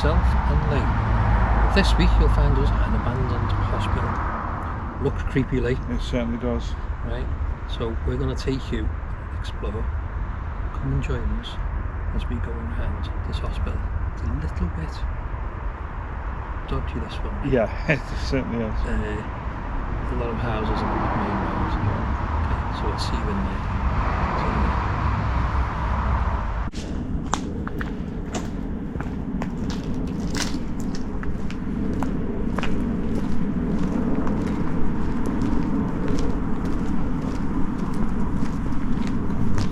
myself and Lee. This week you'll find us at an abandoned hospital. Looks creepy, Lee. It certainly does. Right, so we're going to take you and explore. Come and join us as we go around this hospital. It's a little bit dodgy, this one. Yeah, it certainly is. A lot of houses on the main roads. Okay, so I'll see you in there. See you in a minute.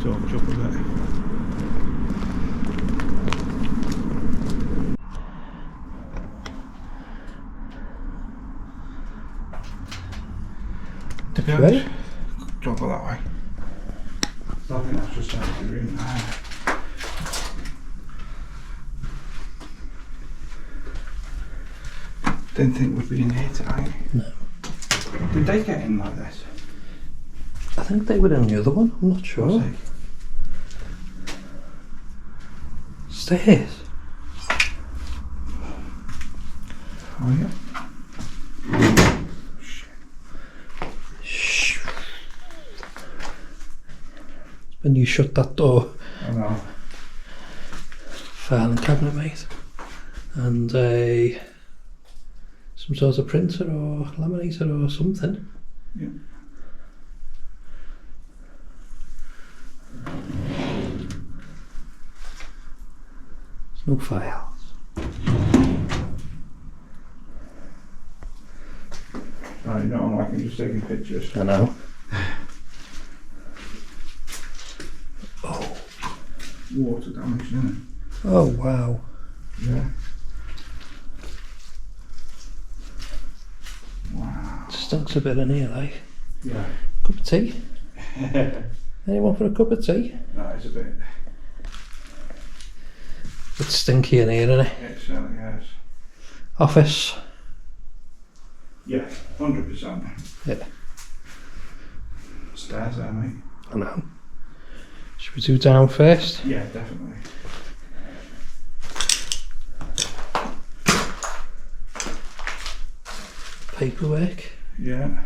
Torch up a bit. Right. Don't go that way. I think that's just out of the room there. Didn't think we'd be in here tonight. No. Did they get in like this? I think they were in the other one, I'm not sure. Stairs. Oh yeah. Shh. When you shut that door. I know. Filing cabinet, mate. And some sort of printer or laminator or something. Yeah. There's no files. Right, no, I'm liking just taking pictures. I know. Oh. Water damage, isn't it? Oh wow. Yeah. Wow. Stinks a bit in here, like. Yeah. Cup of tea? Anyone for a cup of tea? That is a bit. It's stinky in here, isn't it? It certainly is. Office. Yeah, 100%. Yeah. Stairs there, mate. I know. Should we do down first? Yeah, definitely. Paperwork. Yeah.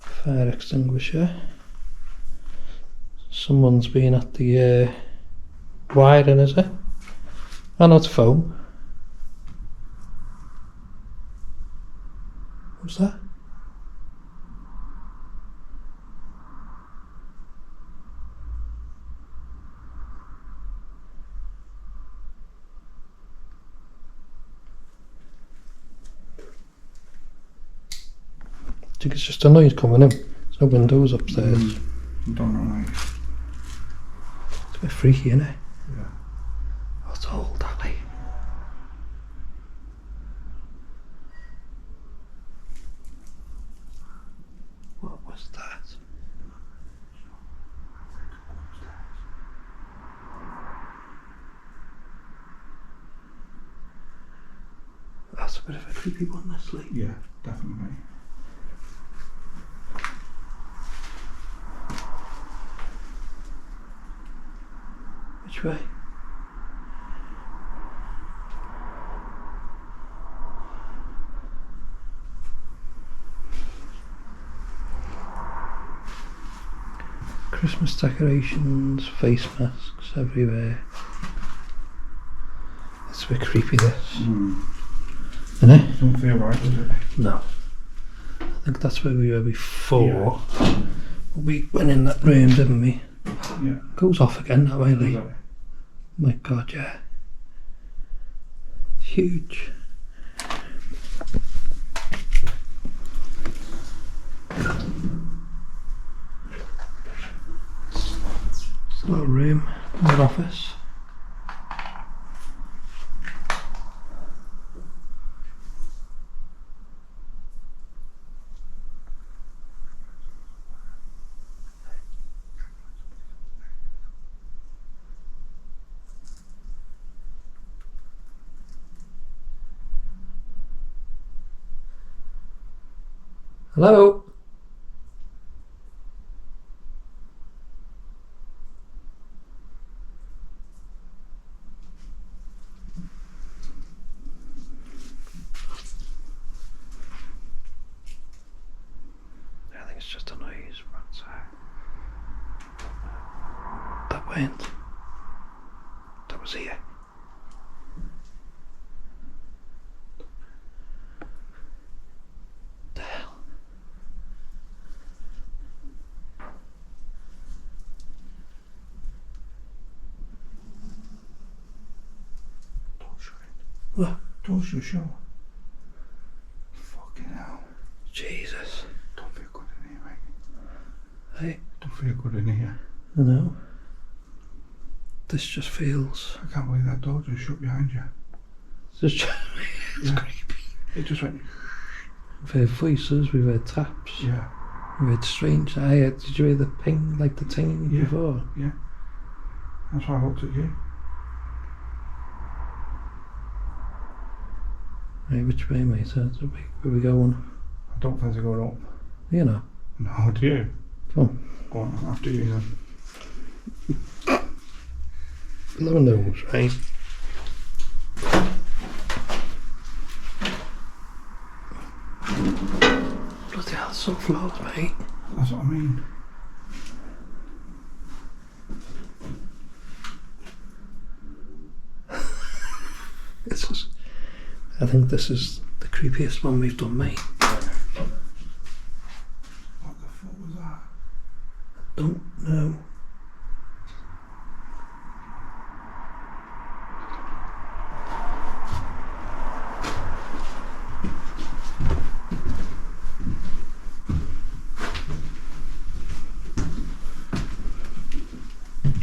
Fire extinguisher. Someone's been at the wiring, is it? Oh no, it's foam. What's that? I think it's just a noise coming in. There's no windows upstairs. I don't know, mate. It's a bit freaky, isn't it? Yeah. Oh, it's old, Ali. What was that? That's a bit of a creepy one, Leslie. Yeah, definitely. Which way? Christmas decorations, face masks everywhere. It's a bit creepy, this. Isn't it? Don't feel right, does it? No. I think that's where we were before. Yeah. We went in that room, didn't we? Yeah. Goes off again that way, Lee. Does it? My God, yeah. It's huge. It's a little room in the office. Hello? giant that was here. The hell? Don't shut it. What? Don't shut the shower. Fucking hell. Jesus. Don't feel good in here, mate. Hey, Don't feel good in here. I know. This just feels. I can't believe that door just shut behind you. It's just. It's Yeah. creepy. It just went. We've heard voices, we've heard taps, Yeah. we've heard strange. Did you hear the ping, like the ting Yeah. before? Yeah. That's why I looked at you. Right, which way, mate? Where we going? I don't fancy going up. You know. No, do you? Come Go on, after you then. on. Blow nose, right? Bloody hell, some floors, mate. That's what I mean. It's just, I think this is the creepiest one we've done, mate. What the fuck was that? Don't know.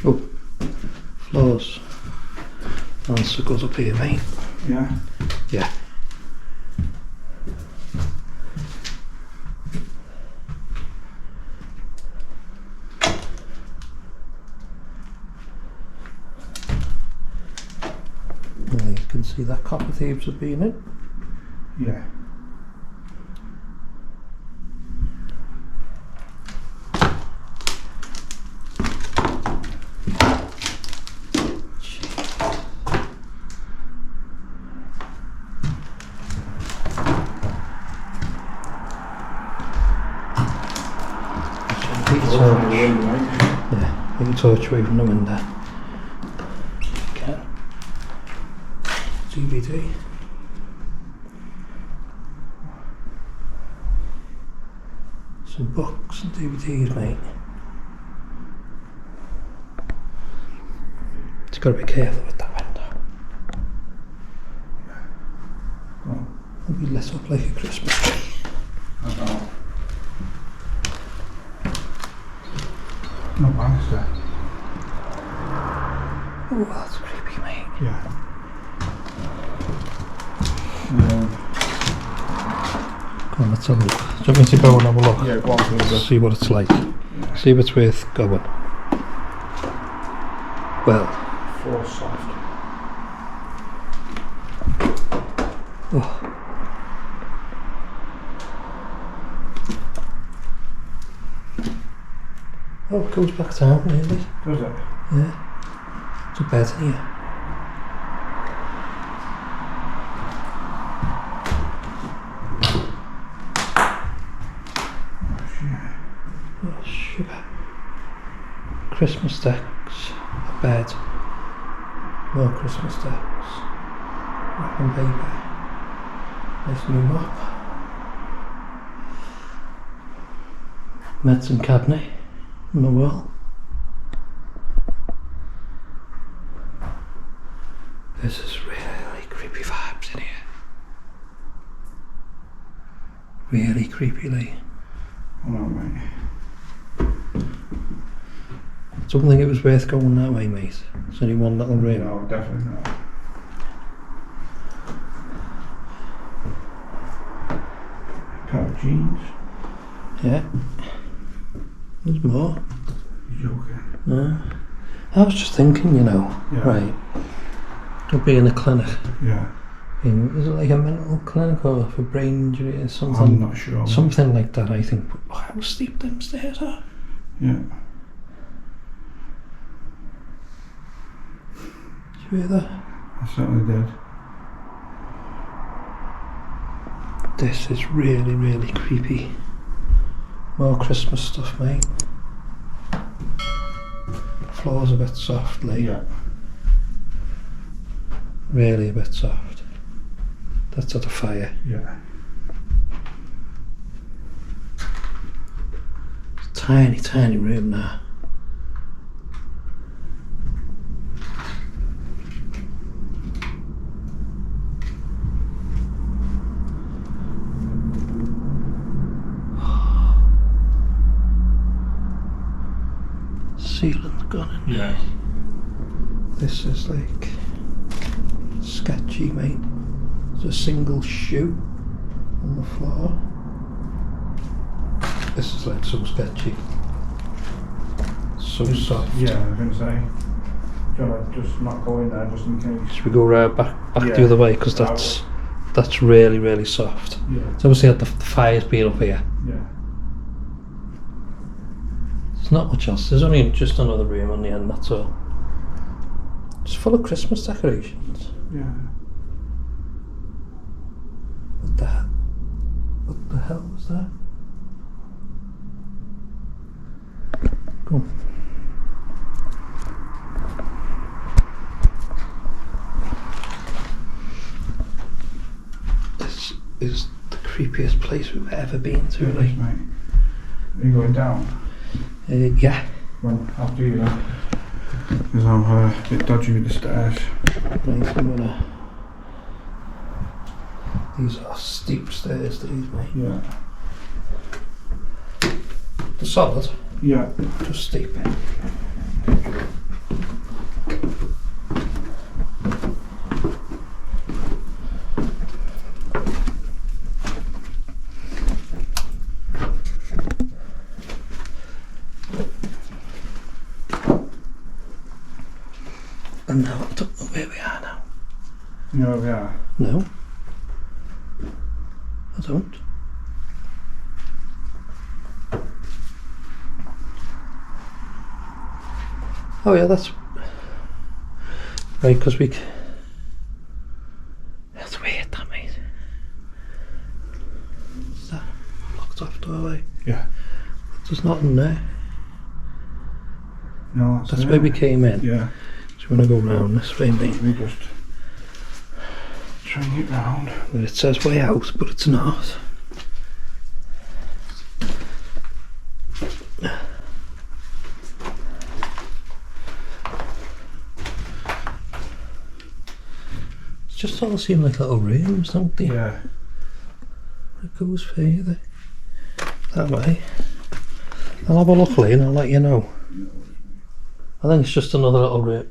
Oh, floors. Answer goes up here, mate. Yeah. Yeah. Well, you can see that copper thieves have been in. Yeah. Yeah, you can torch away from the window. Okay. DVD. Some books and DVDs, mate. You've got to be careful with that window. Oh, It'll be lit up like a Christmas tree. I don't know. No banister. Oh, that's creepy, mate. Yeah. Come on, let's have a look. Do you want me to go and have a look? Yeah, go on, please. See what it's like. Yeah. See if it's worth going. Well, Floor soft. oh. Oh, it goes back down, really. Does it? Yeah. It's a bed in here. Oh, sugar. Christmas decks. A bed. More Christmas decks. Wrapping paper. Nice new mop. Medicine cabinet. On the wall. This is really creepy vibes in here. Really creepy, like. I know, mate. Don't think it was worth going that way, mate. It's only one little room. No, definitely not. Pair of jeans. Yeah. There's more. You're joking. No. I was just thinking, you know, Yeah. right. Don't be in a clinic. Yeah. Is it like a mental clinic or for brain injury or something? I'm not sure. Something like that, I think. Oh, I was steep them stairs, huh? Yeah. Did you hear that? I certainly did. This is really, really creepy. More Christmas stuff, mate. floor's a bit soft, Lee. Yeah. Really a bit soft. That's at the fire. Yeah. Tiny, tiny room now. Ceiling's gone in. Yeah. This is like sketchy, mate. There's a single shoe on the floor. This is like so sketchy. So soft. Yeah, I was going to say. Do you want to just not go in there just in case? Should we go back Yeah. the other way? Because that's really, really soft. Yeah. It's obviously had the fire's been up here. Yeah. There's not much else. There's only just another room on the end, that's all. It's full of Christmas decorations. Yeah. What the hell was that? Go. This is the creepiest place we've ever been to, It is, like. mate. Are you going down? Yeah. Well, after you then. Because I'm a bit dodgy with the stairs. Right, I'm gonna. These are steep stairs, these, mate. Yeah. They're solid, Yeah. just steep. And now I don't know where we are now. You know where we are? No, I don't. Oh yeah, that's right, because that's weird, that, mate. Is that locked off doorway? Yeah. There's nothing there. No, That's where we came in. Yeah. So we're gonna go round this way, mate. We just trying it round. It says way out, but it's not. It's just all seem like little rooms, don't they? Yeah. It goes further that way. I'll have a look, Lee, and I'll let you know. I think it's just another little room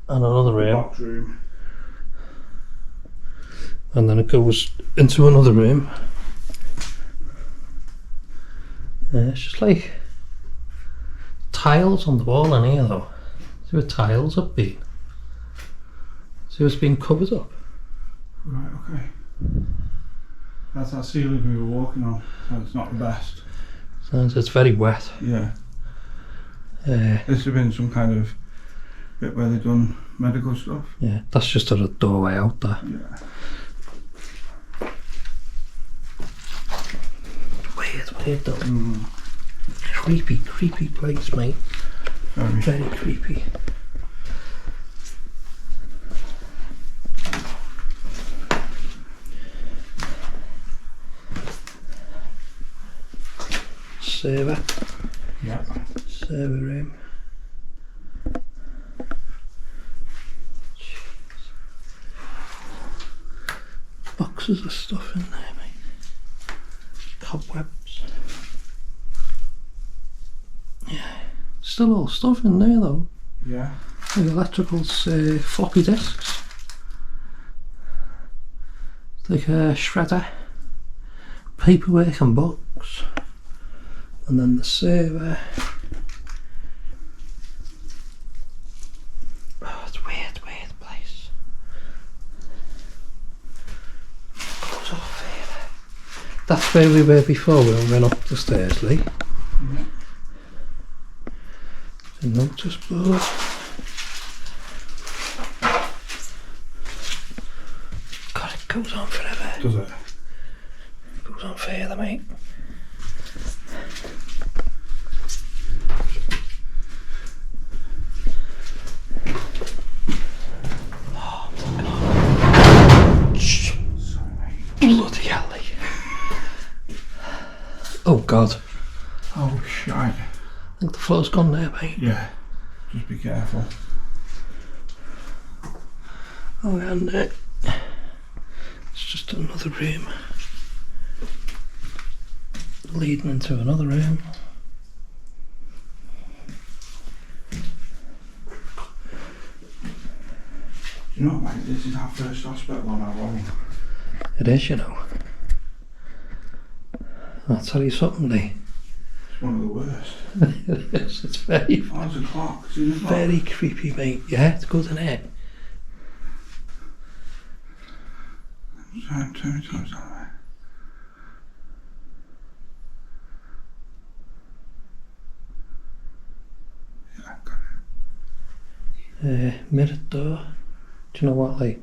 and another room, Box room. and then it goes into another room. Yeah, it's just like tiles on the wall in here, though. See where tiles have been? See what's been covered up? Right, okay. That's that ceiling we were walking on. So it's not the best. Sounds it's very wet. Yeah. This would have been some kind of bit where they've done medical stuff. Yeah, that's just a doorway out there. Yeah. Weird though. Creepy place, mate. Very creepy. Server. Yeah. Server room. Boxes of stuff in there, mate. Cobwebs. Yeah. Still all stuff in there though. Yeah. The electricals, floppy disks. Like a shredder. Paperwork and books. And then the server. Oh, it's weird place. Goes off here. That's where we were before we went up the stairs, Lee. Yeah. The notice board. God, it goes on forever. Does it? It goes on further, mate. Bloody hell. Oh God. Oh shite. I think the floor's gone there, mate. Yeah. Just be careful. Oh, and it's just another room leading into another room. You know what, mate? This is our first hospital on our own. It is, you know. I'll tell you something, Lee. It's one of the worst. It is. It's very, 5 o'clock. See the clock? very creepy, mate. Yeah, it's good, isn't it? Turn it towards that way. Yeah, got it. Mirrored door. Do you know what, Lee?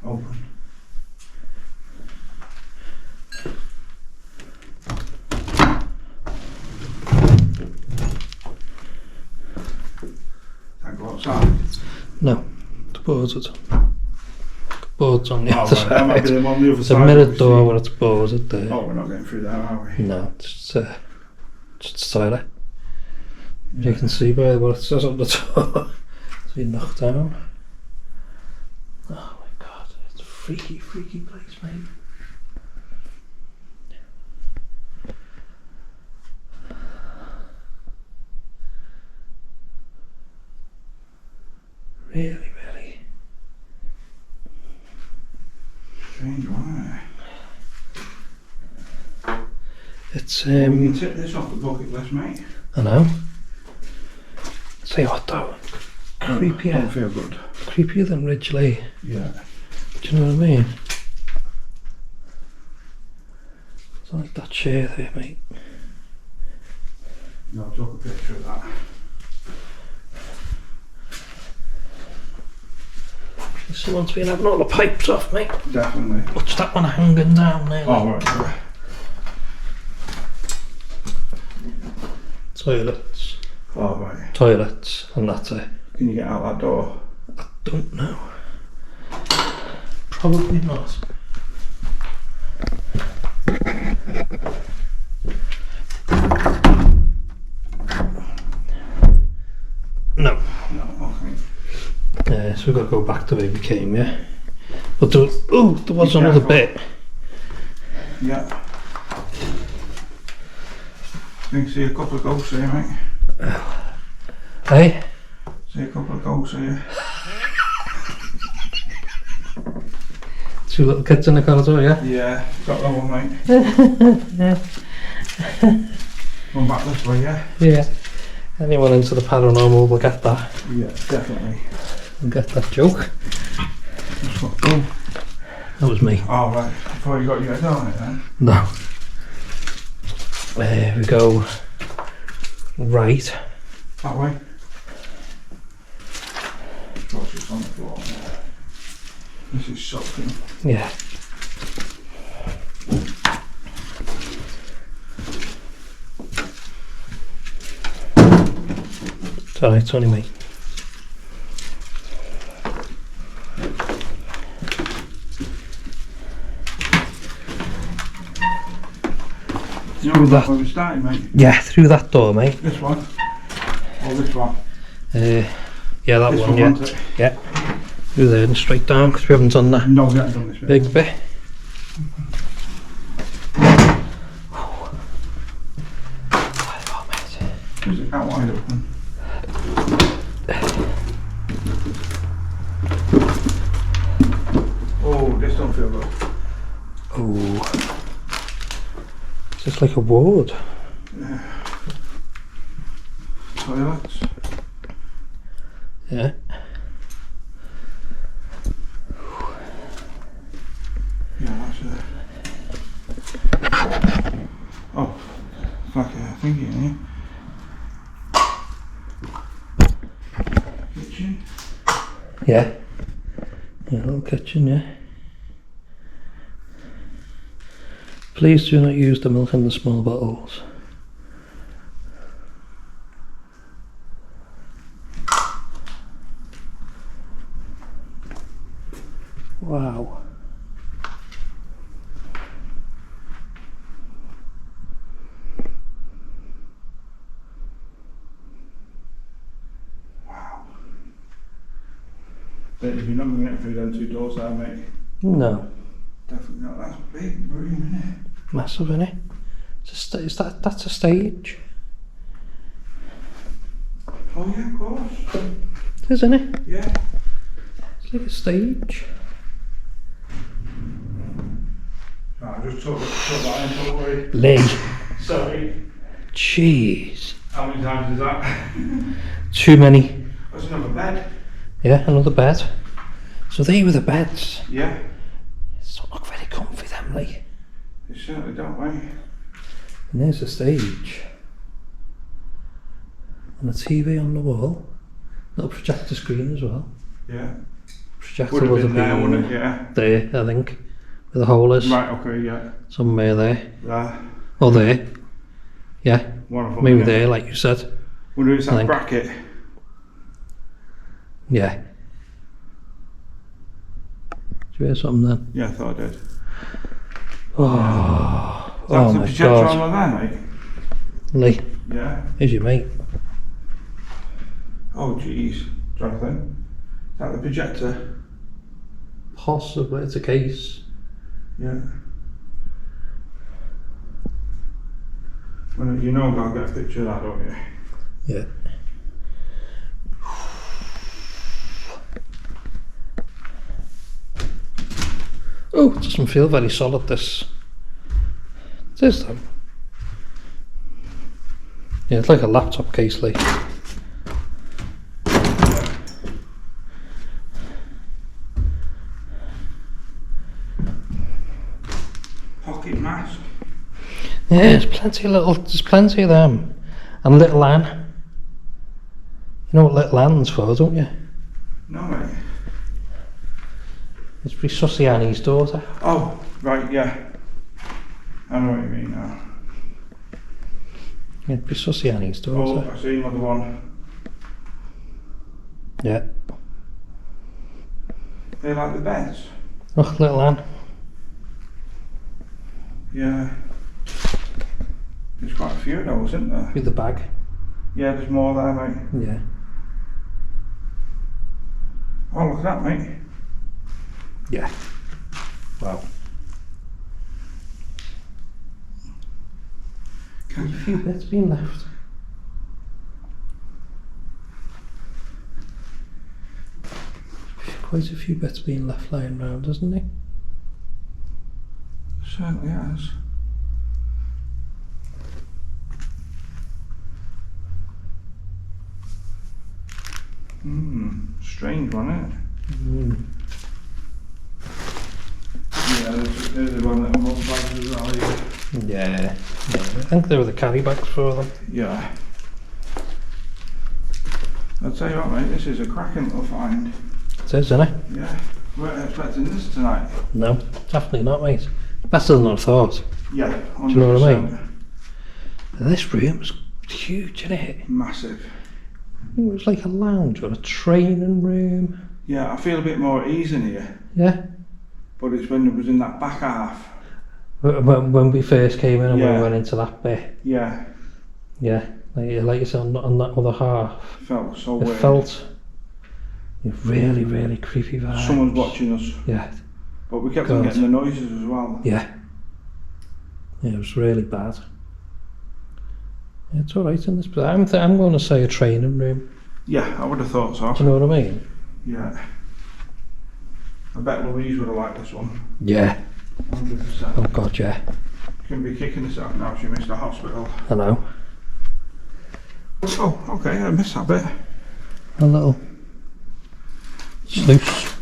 Open. Can I go outside? No, the board's on. The board's on the Oh, other right. That might be side. them on the other It's side. a mirrored obviously. door where it's boarded there. Oh, we're not getting through there, are we? No, it's just a toilet. You can see by what it says on the door. It's been knocked down. Oh my God, it's a freaky, freaky place, mate. Really, really. Strange one, It's we can tip this off the bucket list, mate. I know. Say what though? Creepier. Don't feel good. Creepier than Ridgely. Yeah. Do you know what I mean? It's like that chair there, mate. No, I took a picture of that. Someone's been having all the pipes off, mate. Definitely. Watch that one hanging down there. Oh, right. Toilets. Oh, right. Toilets, and that's it. Can you get out that door? I don't know. Probably not. No. No, okay. So we've got to go back to where we came, yeah? But there was Be another careful. bit. Yeah. You can see a couple of ghosts here, mate. Hey? See a couple of ghosts here. Two little kids in the corridor, yeah? Yeah, got that one, mate. Come back this way, yeah? Yeah. Anyone into the paranormal will get that. Yeah, definitely. Will get that joke. That's what, oh, That was me. oh, right. Before you got your head on it then? No. We go right. That way? Gosh, it's on the floor. This is soaking. Yeah. It's alright, it's only me. You know that- where we started, mate? Yeah, through that door, mate. This one? Or this one? Yeah, that This one, one, yeah. wasn't it? Yeah. Through there and straight down, because we haven't done that No, we haven't done this bit. big bit. Is it that wide open? Oh, this don't feel good. Oh. It's just like a ward. Toilets. Yeah. Yeah, that's it. Oh, it's like a thingy in here. Kitchen. Yeah. Yeah, little kitchen, yeah. Please do not use the milk in the small bottles. Wow. through them two doors there, mate. No. Definitely not. That's a big room, isn't it? Massive, innit? That's a stage. Oh yeah, of course. It is, isn't it? Yeah. It's like a stage. Right, I just took that in, don't worry. Lee. Sorry. Jeez. How many times is that? Too many. That's another bed. Yeah, another bed. So they were the beds. Yeah. It's not look very comfy, them, Lee. They certainly don't, mate. And there's the stage. And the TV on the wall. Little projector screen as well. Yeah. Projector Would have would been there, wouldn't it? Yeah. there, I think. Where the hole is. Right, okay, yeah. Somewhere there. There. Or there. Yeah. One of them. Maybe yeah. there, like you said. Wonder if it's I that think. bracket. Yeah. Did you hear something then? Yeah, I thought I did. Oh, That's oh the my projector god. on there, mate. Lee, Yeah. here's your mate. Oh, jeez. Jonathan. Is that the projector? Possibly, it's a case. Yeah. Well, you know I'll get a picture of that, don't you? Yeah. Oh, it doesn't feel very solid, this. It is though. Yeah, it's like a laptop case, like. Pocket mask. Yeah, there's plenty of them. And Little Anne. You know what Little Anne's for, don't you? No, mate. It's pretty Sussy Annie's daughter. Oh, right, yeah. I know what you mean now. Yeah, pretty Sussy Annie's Oh, daughter. I see another one. Yeah. They like the beds. Oh, Little Anne. Yeah. There's quite a few of those, isn't there? With the bag. Yeah, there's more there, mate. Yeah. Oh, look at that, mate. Yeah. Wow. There's a few bits being left. Quite a few bits being left lying around, isn't it? Certainly has. Strange one, isn't it? Mm. Yeah, there's the one that I'm most likely as well. Yeah. Yeah. I think they were the carry bags for them. Yeah. I'll tell you what, mate, this is a cracking little find. It is, isn't it? Yeah. Weren't expecting this tonight. No, definitely not, mate. Better than I thought. Yeah, 100%. Do you know what I mean? This room's huge, isn't it? Massive. It was like a lounge or a training room. Yeah, I feel a bit more at ease in here, Yeah. but it's when it was in that back half. When we first came in and Yeah. we went into that bit. Yeah, Yeah. Like you said, on that other half. felt so It weird. felt really, really creepy vibes. Someone's watching us, Yeah. but we kept on God. getting the noises as well. Yeah. Yeah, it was really bad. Yeah, it's alright in this, but I'm going to say a training room. Yeah, I would have thought so. Do you know what I mean? Yeah. I bet Louise would have liked this one. Yeah. 100%. Oh God, yeah. Can be kicking herself now she missed the hospital. I know. Oh, okay, I missed that bit. A little sluice.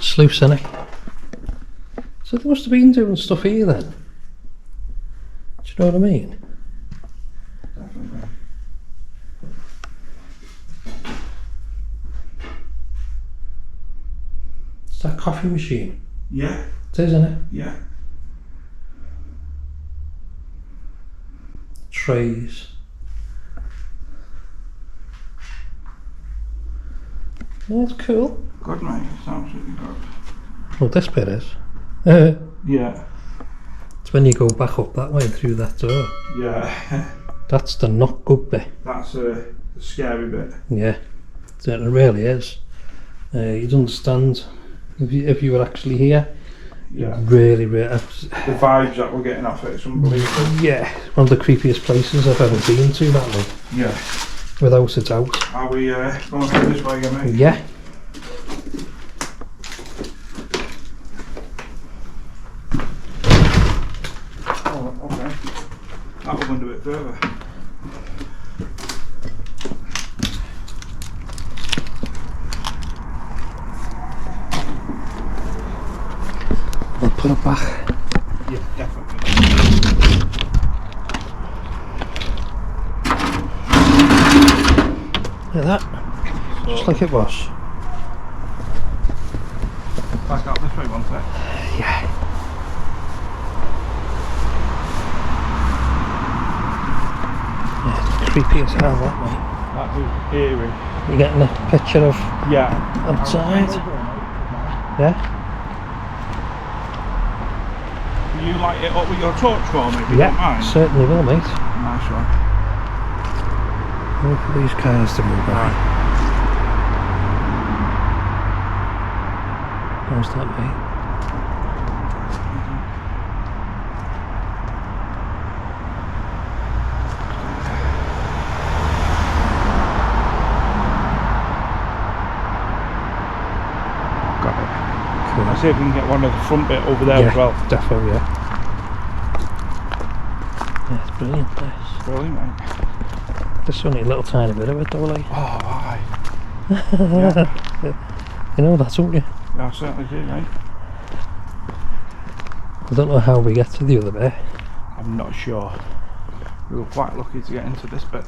Sluice, innit? So they must have been doing stuff here then. Do you know what I mean? Definitely. It's that coffee machine. Yeah, It is, isn't it? yeah. Trays. Yeah, it's cool. Good, mate. It's absolutely good. Well, this bit is. Yeah, It's when you go back up that way through that door. yeah. That's the not good bit. That's the scary bit. Yeah, it really is. You'd understand if you were actually here. Yeah. Really, The vibes that we're getting off it, it's unbelievable. yeah, one of the creepiest places I've ever been to, that one. Yeah. Without a doubt. Are we going through this way again, mate? Yeah. Oh, okay. That will go a bit further. I'll put it back. Yeah, definitely. Look at that. Just like it was. Back out this way one sec. Yeah. Yeah, it's creepy as hell, that way. That was eerie. You're getting a picture of Yeah. outside. Yeah? Will you light it up with your torch for me if you don't Yeah, mind? certainly will, mate. Nice one. Wait for these cars to move by. How's that, mate? Got it. Cool. Let's see if we can get one of the front bit over there as well. Definitely, yeah. Yeah, it's brilliant, this. Brilliant, mate. Just only a little tiny bit of it, though, like. Oh, aye. Yeah. You know that, don't you? Yeah, I certainly do, mate. I don't know how we get to the other bit. I'm not sure. We were quite lucky to get into this bit.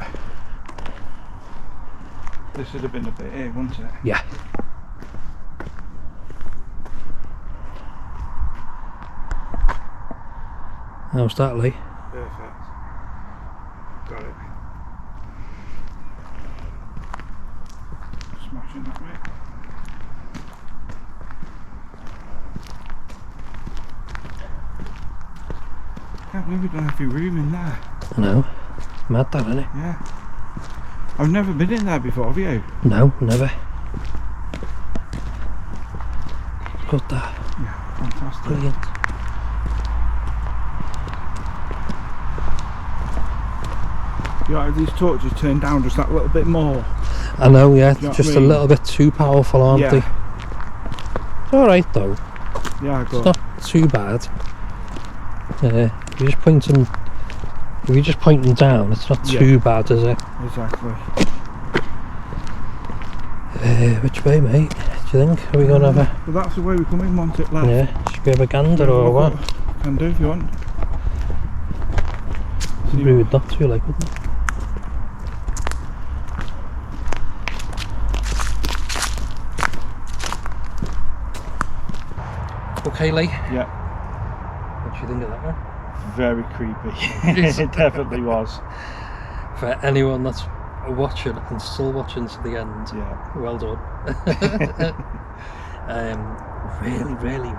This would have been a bit here, wouldn't it? Yeah. How's that, Lee? Perfect. Got it. Smashing that, mate. Can't believe we don't have any room in there. I know. Mad that, isn't it? Yeah. I've never been in there before, have you? No, never. Good that. Yeah, fantastic. Brilliant. You know, these torches turn down just that little bit more. I know, yeah. Do you know Just what I a mean? little bit too powerful, aren't Yeah. they? It's alright, though. Yeah, It's good. not too bad. If you're just pointing... If you're just pointing down, it's not too bad, is it? Exactly. Which way, mate? Do you think? Are we going to have a... Well, that's the way we come in, want it left. Yeah, should we have a gander or what? Can do if you want. It'd be rude not to, like, wouldn't it? Okay, Lee. Yeah, What do you think of that one? very creepy. It definitely was. For anyone that's watching and still watching to the end, Yeah. well done.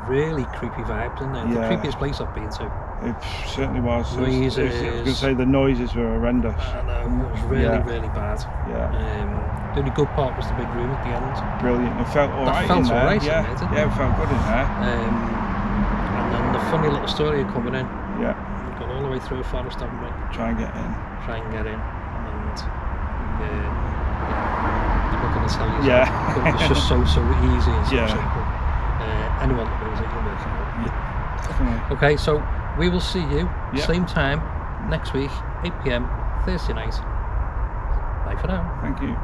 Really creepy vibes, isn't it? Yeah. The creepiest place I've been to. It certainly was. I was Noises. going to say the noises were horrendous. I know, it was really bad. Yeah, The only good part was the big room at the end. brilliant. It felt alright felt in there. alright in Yeah, there, didn't yeah, it felt good in there. And then the funny little story coming in. Yeah, We've gone all the way through a forest, haven't we? try and get in. Try and get in. And I'm not going to tell you. Yeah. But it's just so easy and so Yeah. simple. Anyone that knows it can work it out. Definitely. Okay, so we will see you Yeah. same time next week, 8 PM, Thursday night. Bye for now. Thank you.